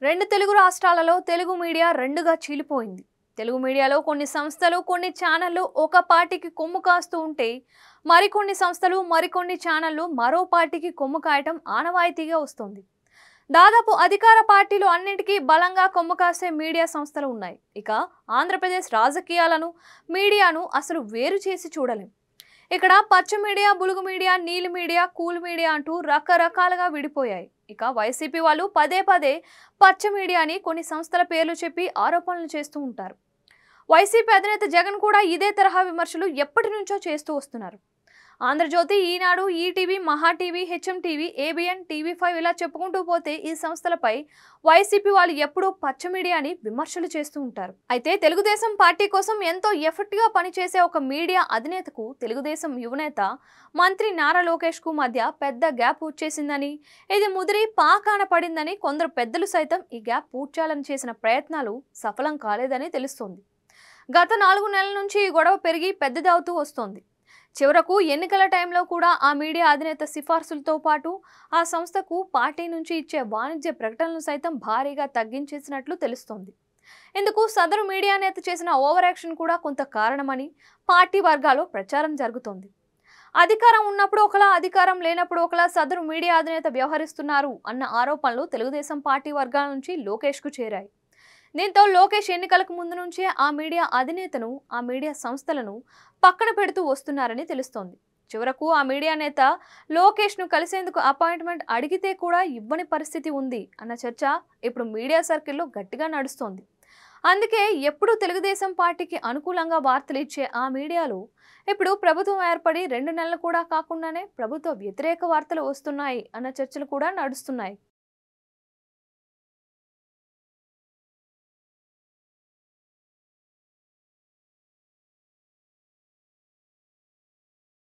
రెండు తెలుగు రాష్ట్రాలలో తెలుగు మీడియా రెండుగా చీలిపోయింది. తెలుగు మీడియాలో కొన్ని సంస్థలు, కొన్ని ఛానళ్లు ఒక పార్టీకి కొమ్ము కాస్తూ ఉంటే, మరికొన్ని సంస్థలు, మరికొన్ని ఛానళ్లు మరో పార్టీకి కొమ్ము కాయటం ఆనవాయితీగా వస్తుంది. దాదాపు అధికార పార్టీలు అన్నిటికీ బలంగా కొమ్ము కాసే మీడియా సంస్థలు ఉన్నాయి. ఇక ఆంధ్రప్రదేశ్ రాజకీయాలను, మీడియాను అసలు వేరు చేసి చూడలేం. ఇక్కడ పచ్చ మీడియా, బులుగు మీడియా, నీలి మీడియా, కూల్ మీడియా అంటూ రకరకాలుగా విడిపోయాయి. ఇక వైసీపీ వాళ్ళు పదే పదే పచ్చ మీడియాని కొన్ని సంస్థల పేర్లు చెప్పి ఆరోపణలు చేస్తూ ఉంటారు. వైసీపీ అధినేత జగన్ కూడా ఇదే తరహా విమర్శలు ఎప్పటి నుంచో చేస్తూ వస్తున్నారు. ఆంధ్రజ్యోతి, ఈనాడు, ఈటీవీ, మహా TV, HM TV, ABN, TV5 ఇలా చెప్పుకుంటూ పోతే ఈ సంస్థలపై వైసీపీ వాళ్ళు ఎప్పుడూ పచ్చ మీడియాని విమర్శలు చేస్తూ ఉంటారు. అయితే తెలుగుదేశం పార్టీ కోసం ఎంతో ఎఫర్ట్గా పనిచేసే ఒక మీడియా అధినేతకు తెలుగుదేశం యువనేత మంత్రి నారా లోకేష్ కు మధ్య పెద్ద గ్యాప్ వచ్చేసిందని, ఇది ముదిరి పాకాన పడిందని కొందరు పెద్దలు సైతం ఈ గ్యాప్ పూడ్చాలని చేసిన ప్రయత్నాలు సఫలం కాలేదని తెలుస్తోంది. గత 4 నెలల నుంచి ఈ గొడవ పెరిగి పెద్దదవుతూ వస్తోంది. చివరకు ఎన్నికల టైంలో కూడా ఆ మీడియా అధినేత సిఫార్సులతో పాటు ఆ సంస్థకు పార్టీ నుంచి ఇచ్చే వాణిజ్య ప్రకటనలు సైతం భారీగా తగ్గించేసినట్లు తెలుస్తోంది. ఇందుకు సదరు మీడియా నేత చేసిన ఓవర్ యాక్షన్ కూడా కొంత కారణమని పార్టీ వర్గాల్లో ప్రచారం జరుగుతోంది. అధికారం ఉన్నప్పుడు ఒకలా, అధికారం లేనప్పుడు ఒకలా సదరు మీడియా అధినేత వ్యవహరిస్తున్నారు అన్న ఆరోపణలు తెలుగుదేశం పార్టీ వర్గాల నుంచి లోకేష్కు చేరాయి. దీంతో లోకేష్ ఎన్నికలకు ముందు నుంచే ఆ మీడియా అధినేతను, ఆ మీడియా సంస్థలను పక్కన పెడుతూ వస్తున్నారని తెలుస్తోంది. చివరకు ఆ మీడియా నేత లోకేష్ను కలిసేందుకు అపాయింట్మెంట్ అడిగితే కూడా ఇవ్వని పరిస్థితి ఉంది అన్న చర్చ ఇప్పుడు మీడియా సర్కిల్లో గట్టిగా నడుస్తోంది. అందుకే ఎప్పుడు తెలుగుదేశం పార్టీకి అనుకూలంగా వార్తలు ఇచ్చే ఆ మీడియాలో ఇప్పుడు ప్రభుత్వం ఏర్పడి 2 నెలలు కూడా కాకుండానే ప్రభుత్వ వ్యతిరేక వార్తలు వస్తున్నాయి అన్న చర్చలు కూడా నడుస్తున్నాయి.